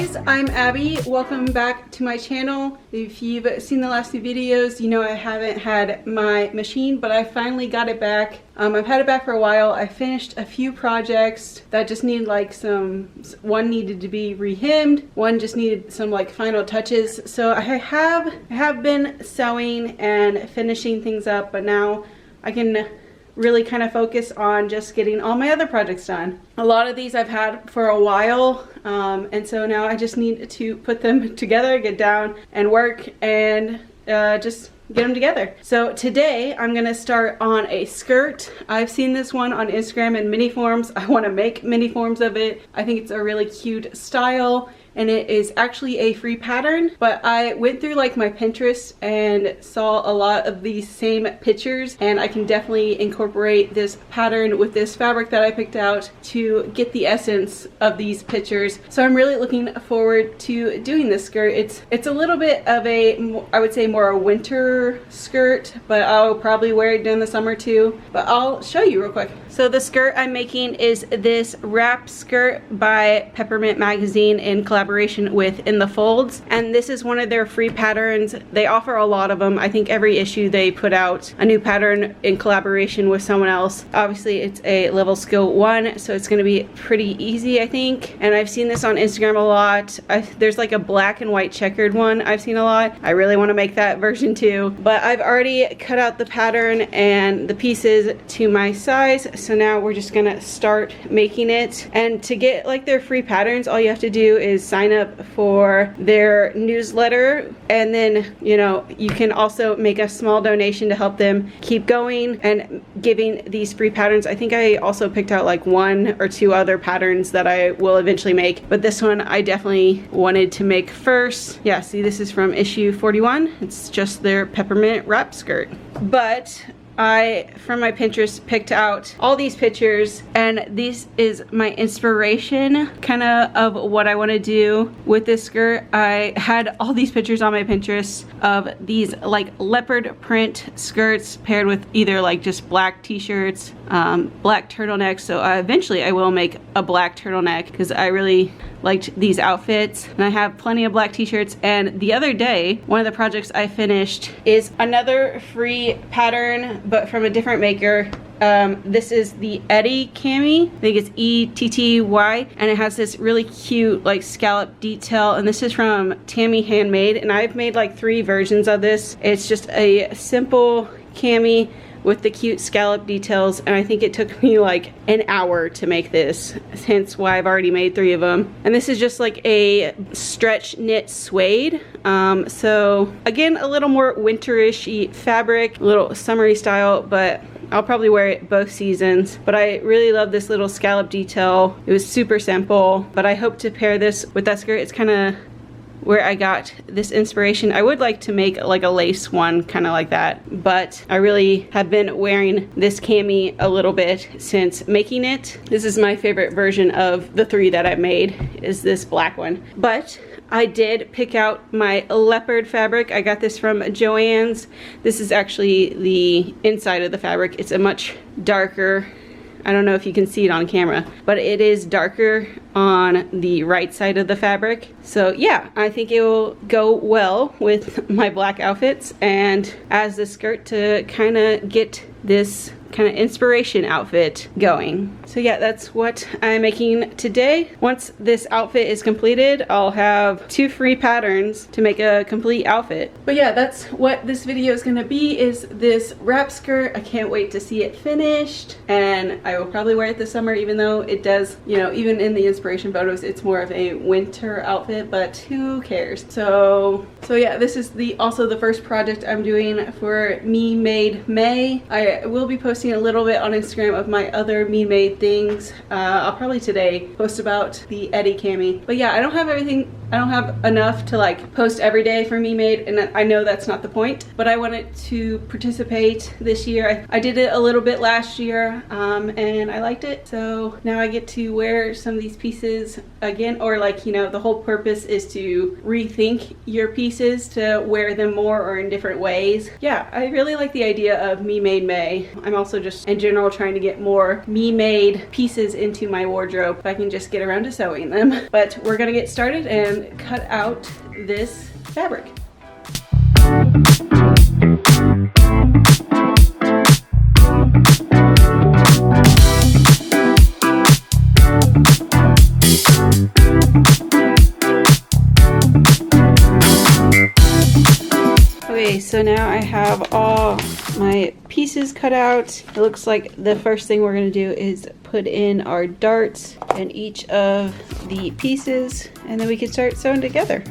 guys, I'm Abby. Welcome back to my channel. If you've seen the last few videos, you know I haven't had my machine, but I finally got it back. I've had it back for a while. I finished a few projects that just needed like one needed to be re-hemmed, one just needed some like final touches. So I have been sewing and finishing things up, but now I can really kind of focus on just getting all my other projects done. A lot of these I've had for a while, and so now I just need to put them together, get down and work, and just get them together. So today I'm gonna start on a skirt. I've seen this one on Instagram in mini forms. I want to make mini forms of it. I think it's a really cute style, and it is actually a free pattern, but I went through like my Pinterest and saw a lot of these same pictures, and I can definitely incorporate this pattern with this fabric that I picked out to get the essence of these pictures. So I'm really looking forward to doing this skirt. It's a little bit of a, I would say more a winter skirt, but I'll probably wear it during the summer too, but I'll show you real quick. So the skirt I'm making is this wrap skirt by Peppermint magazine in collaboration with In the Folds, and this is one of their free patterns. They offer a lot of them. I think every issue they put out a new pattern in collaboration with someone else. Obviously it's a level skill 1, so it's going to be pretty easy, I think. And I've seen this on Instagram a lot. There's like a black and white checkered one I've seen a lot. I really want to make that version too, but I've already cut out the pattern and the pieces to my size. So now we're just gonna start making it. And to get like their free patterns, all you have to do is sign up for their newsletter, and then you know you can also make a small donation to help them keep going and giving these free patterns. I think I also picked out like 1 or 2 other patterns that I will eventually make, but this one I definitely wanted to make first. Yeah, see, this is from issue 41. It's just their peppermint wrap skirt. But I, from my Pinterest, picked out all these pictures, and this is my inspiration kind of what I want to do with this skirt. I had all these pictures on my Pinterest of these like leopard print skirts paired with either like just black t-shirts, black turtlenecks. So eventually I will make a black turtleneck because I really liked these outfits, and I have plenty of black t-shirts. And the other day, one of the projects I finished is another free pattern, but from a different maker. This is the Eddie cami. I think it's E-T-T-Y, and it has this really cute like scallop detail, and this is from Tammy Handmade, and I've made like 3 versions of this. It's just a simple cami with the cute scallop details, and I think it took me like an hour to make this, hence why I've already made 3 of them. And this is just like a stretch knit suede. So again, a little more winterish fabric, a little summery style, but I'll probably wear it both seasons. But I really love this little scallop detail. It was super simple, but I hope to pair this with that skirt. It's kind of where I got this inspiration. I would like to make like a lace one kind of like that, but I really have been wearing this cami a little bit since making it. This is my favorite version of the 3 that I made, is this black one. But I did pick out my leopard fabric. I got this from Joann's. This is actually the inside of the fabric. It's a much darker, I don't know if you can see it on camera, but it is darker on the right side of the fabric. So yeah, I think it will go well with my black outfits and as the skirt to kind of get this kind of inspiration outfit going. So yeah, that's what I'm making today. Once this outfit is completed, I'll have 2 free patterns to make a complete outfit. But yeah, that's what this video is gonna be, is this wrap skirt. I can't wait to see it finished, and I will probably wear it this summer, even though it does, you know, even in the inspiration photos, it's more of a winter outfit, but who cares? So yeah, this is also the first project I'm doing for Me Made May. I will be posting a little bit on Instagram of my other Me Made things. I'll probably today post about the Eddie cami. But yeah, I don't have everything, I don't have enough to like post every day for Me Made, and I know that's not the point, but I wanted to participate this year. I did it a little bit last year, and I liked it, so now I get to wear some of these pieces again, or like, you know, the whole purpose is to rethink your pieces to wear them more or in different ways. Yeah, I really like the idea of Me Made May. I'm also just in general trying to get more Me Made pieces into my wardrobe if I can just get around to sewing them. But we're gonna get started and and cut out this fabric. Okay, so now I have all my pieces cut out. It looks like the first thing we're going to do is put in our darts in each of the pieces, and then we can start sewing together.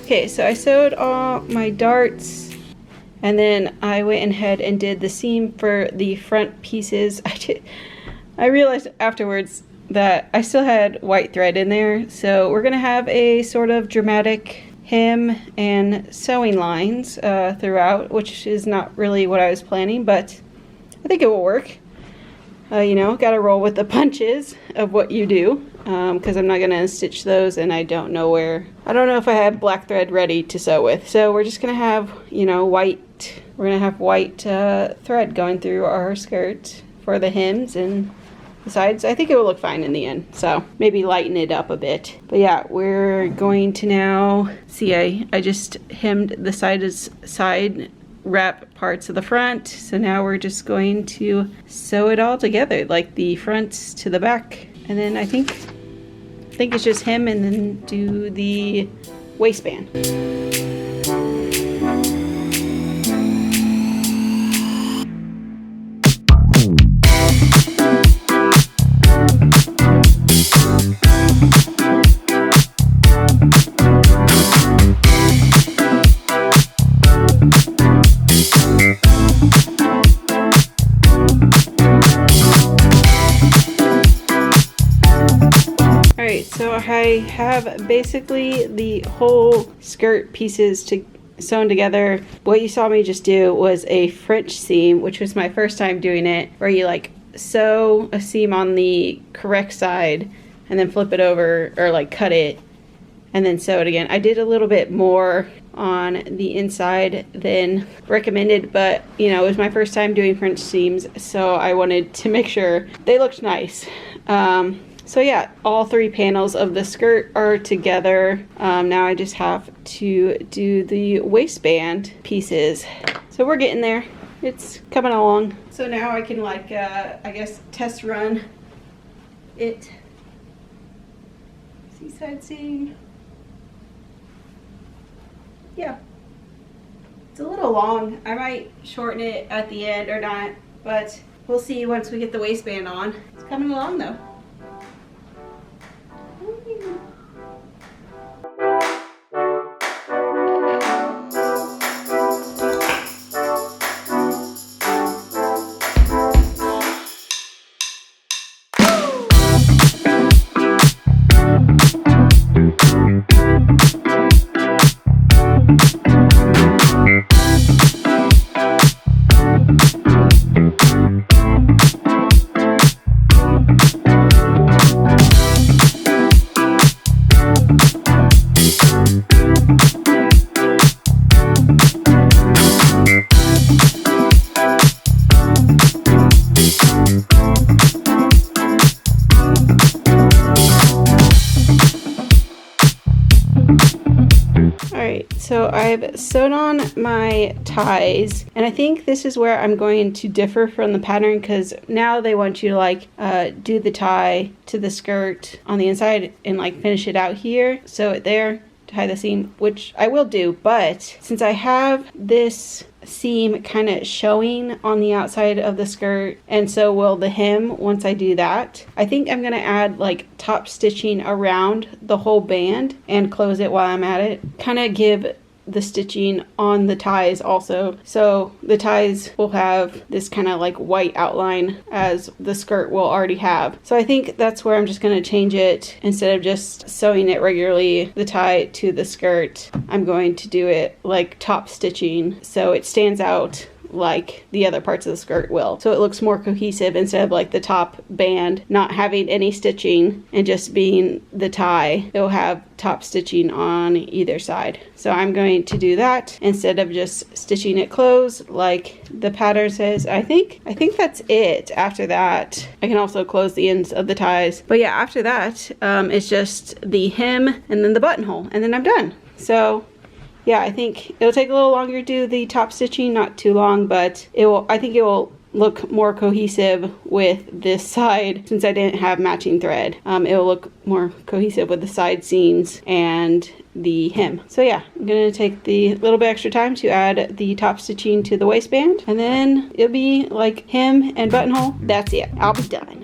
Okay, so I sewed all my darts, and then I went ahead and did the seam for the front pieces. I realized afterwards that I still had white thread in there, so we're gonna have a sort of dramatic hem and sewing lines throughout, which is not really what I was planning, but I think it will work. You know, gotta roll with the punches of what you do, because I'm not gonna stitch those, and I don't know if I have black thread ready to sew with. So we're just gonna have, you know, white thread going through our skirt for the hems and the sides. I think it will look fine in the end, so maybe lighten it up a bit. But yeah, we're going to now see, I just hemmed the side wrap parts of the front, so now we're just going to sew it all together, like the fronts to the back, and then I think it's just hem and then do the waistband. So I have basically the whole skirt pieces sewn together. What you saw me just do was a French seam, which was my first time doing it, where you like sew a seam on the correct side and then flip it over, or like cut it and then sew it again. I did a little bit more on the inside than recommended, but you know, it was my first time doing French seams, so I wanted to make sure they looked nice. So yeah, all three panels of the skirt are together. Now I just have to do the waistband pieces. So we're getting there. It's coming along. So now I can like, I guess, test run it. See side seam. Yeah. It's a little long. I might shorten it at the end or not, but we'll see once we get the waistband on. It's coming along though. So I've sewn on my ties, and I think this is where I'm going to differ from the pattern, because now they want you to like do the tie to the skirt on the inside and like finish it out here, sew it there, tie the seam, which I will do, but since I have this seam kind of showing on the outside of the skirt, and so will the hem once I do that, I think I'm gonna add like top stitching around the whole band and close it while I'm at it, kind of give the stitching on the ties also. So the ties will have this kind of like white outline as the skirt will already have. So I think that's where I'm just going to change it. Instead of just sewing it regularly, the tie to the skirt, I'm going to do it like top stitching so it stands out like the other parts of the skirt will. So it looks more cohesive instead of like the top band not having any stitching and just being the tie. It'll have top stitching on either side. So I'm going to do that instead of just stitching it closed like the pattern says. I think that's it. After that, I can also close the ends of the ties. But yeah, after that, it's just the hem and then the buttonhole, and then I'm done. So yeah, I think it'll take a little longer to do the top stitching, not too long, but I think it will look more cohesive with this side since I didn't have matching thread. It will look more cohesive with the side seams and the hem. So yeah, I'm gonna take the little bit extra time to add the top stitching to the waistband, and then it'll be like hem and buttonhole. That's it. I'll be done.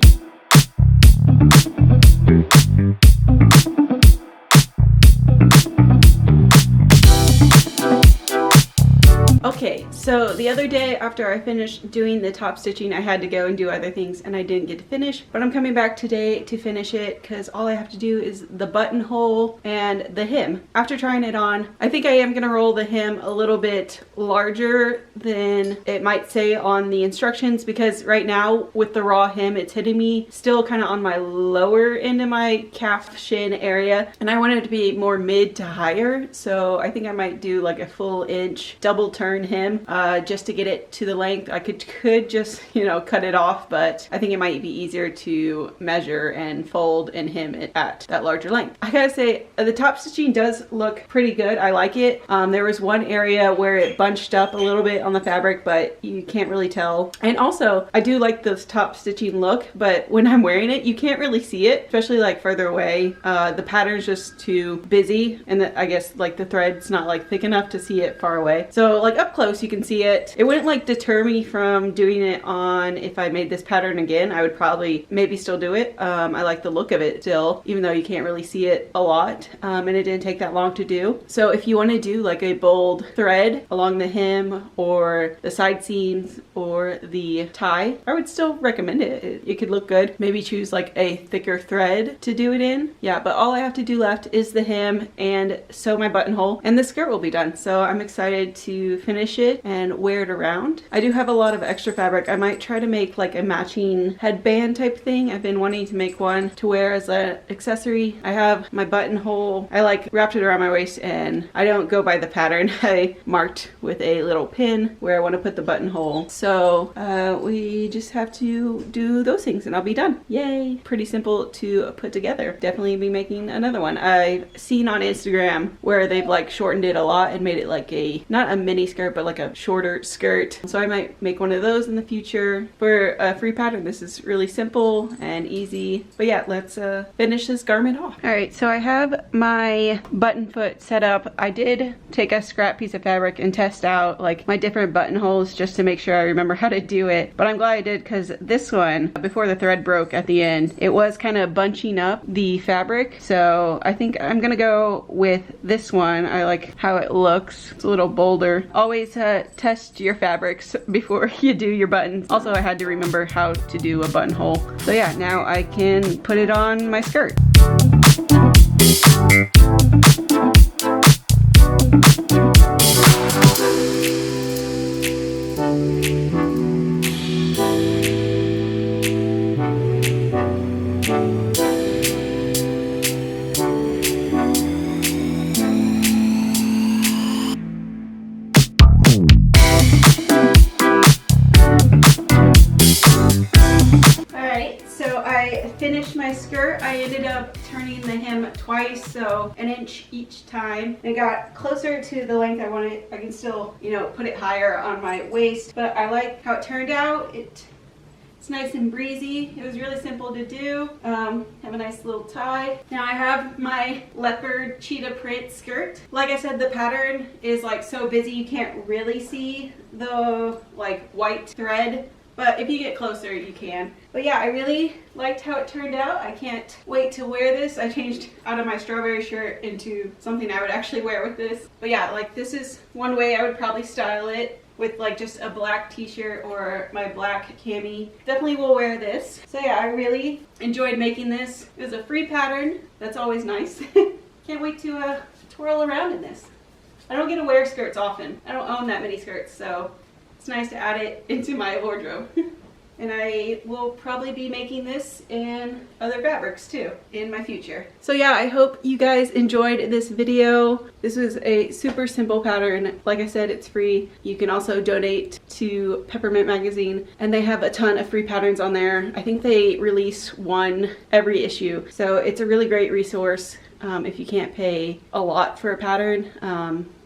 Okay, so the other day after I finished doing the top stitching, I had to go and do other things and I didn't get to finish, but I'm coming back today to finish it because all I have to do is the buttonhole and the hem. After trying it on, I think I am going to roll the hem a little bit larger than it might say on the instructions, because right now with the raw hem, it's hitting me still kind of on my lower end of my calf shin area, and I want it to be more mid to higher. So I think I might do like a full inch double turn hem just to get it to the length. I could just, you know, cut it off, but I think it might be easier to measure and fold and hem it at that larger length. I gotta say, the top stitching does look pretty good. I like it. There was one area where it bunched up a little bit on the fabric, but you can't really tell. And also, I do like this top stitching look, but when I'm wearing it, you can't really see it, especially like further away. The pattern's just too busy, and I guess like the thread's not like thick enough to see it far away. So like up close you can see it. It wouldn't like deter me from doing it on. If I made this pattern again, I would probably maybe still do it. I like the look of it still, even though you can't really see it a lot, and it didn't take that long to do. So if you want to do like a bold thread along the hem or the side seams or the tie, I would still recommend it. It could look good. Maybe choose like a thicker thread to do it in. Yeah, but all I have to do left is the hem and sew my buttonhole, and the skirt will be done. So I'm excited to finish it and wear it around. I do have a lot of extra fabric. I might try to make like a matching headband type thing. I've been wanting to make one to wear as an accessory. I have my buttonhole. I like wrapped it around my waist, and I don't go by the pattern. I marked with a little pin where I want to put the buttonhole. So we just have to do those things and I'll be done. Yay! Pretty simple to put together. Definitely be making another one. I've seen on Instagram where they've like shortened it a lot and made it like a, not a mini skirt, but like a shorter skirt. So I might make one of those in the future for a free pattern. This is really simple and easy. But yeah, let's finish this garment off. All right, so I have my button foot set up. I did take a scrap piece of fabric and test out like my different buttonholes just to make sure I remember how to do it. But I'm glad I did, because this one, before the thread broke at the end, it was kind of bunching up the fabric. So I think I'm gonna go with this one. I like how it looks. It's a little bolder. Always test your fabrics before you do your buttons. Also, I had to remember how to do a buttonhole. So yeah, now I can put it on my skirt. Finished my skirt. I ended up turning the hem twice, so an inch each time. It got closer to the length I wanted. I can still, you know, put it higher on my waist, but I like how it turned out. It's nice and breezy. It was really simple to do. Have a nice little tie. Now I have my leopard cheetah print skirt. Like I said, the pattern is like so busy you can't really see the like white thread but if you get closer, you can. But yeah, I really liked how it turned out. I can't wait to wear this. I changed out of my strawberry shirt into something I would actually wear with this. But yeah, like this is one way I would probably style it, with like just a black t-shirt or my black cami. Definitely will wear this. So yeah, I really enjoyed making this. It was a free pattern. That's always nice. Can't wait to twirl around in this. I don't get to wear skirts often. I don't own that many skirts, so it's nice to add it into my wardrobe. And I will probably be making this in other fabrics too in my future. So yeah, I hope you guys enjoyed this video. This was a super simple pattern. Like I said, it's free. You can also donate to Peppermint magazine, and they have a ton of free patterns on there. I think they release one every issue. So it's a really great resource. If you can't pay a lot for a pattern,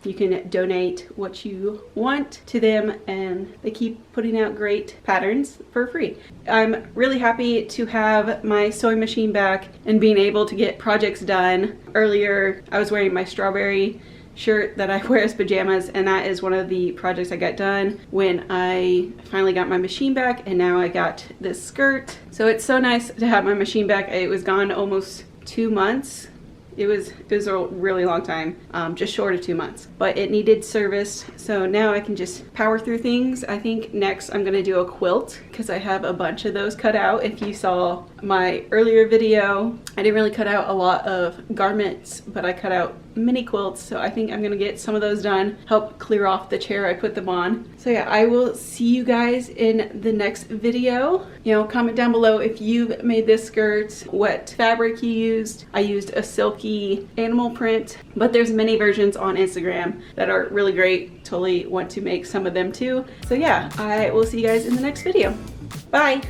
you can donate what you want to them, and they keep putting out great patterns for free. I'm really happy to have my sewing machine back and being able to get projects done. Earlier, I was wearing my strawberry shirt that I wear as pajamas, and that is one of the projects I got done when I finally got my machine back, and now I got this skirt. So it's so nice to have my machine back. It was gone almost 2 months. It was a really long time, just short of 2 months, but it needed service. So now I can just power through things. I think next I'm gonna do a quilt because I have a bunch of those cut out. If you saw my earlier video, I didn't really cut out a lot of garments, but I cut out mini quilts. So I think I'm gonna get some of those done, help clear off the chair I put them on. So yeah, I will see you guys in the next video. You know, comment down below if you've made this skirt, what fabric you used. I used a silky animal print, but there's many versions on Instagram that are really great. Totally want to make some of them too. So yeah, I will see you guys in the next video. Bye.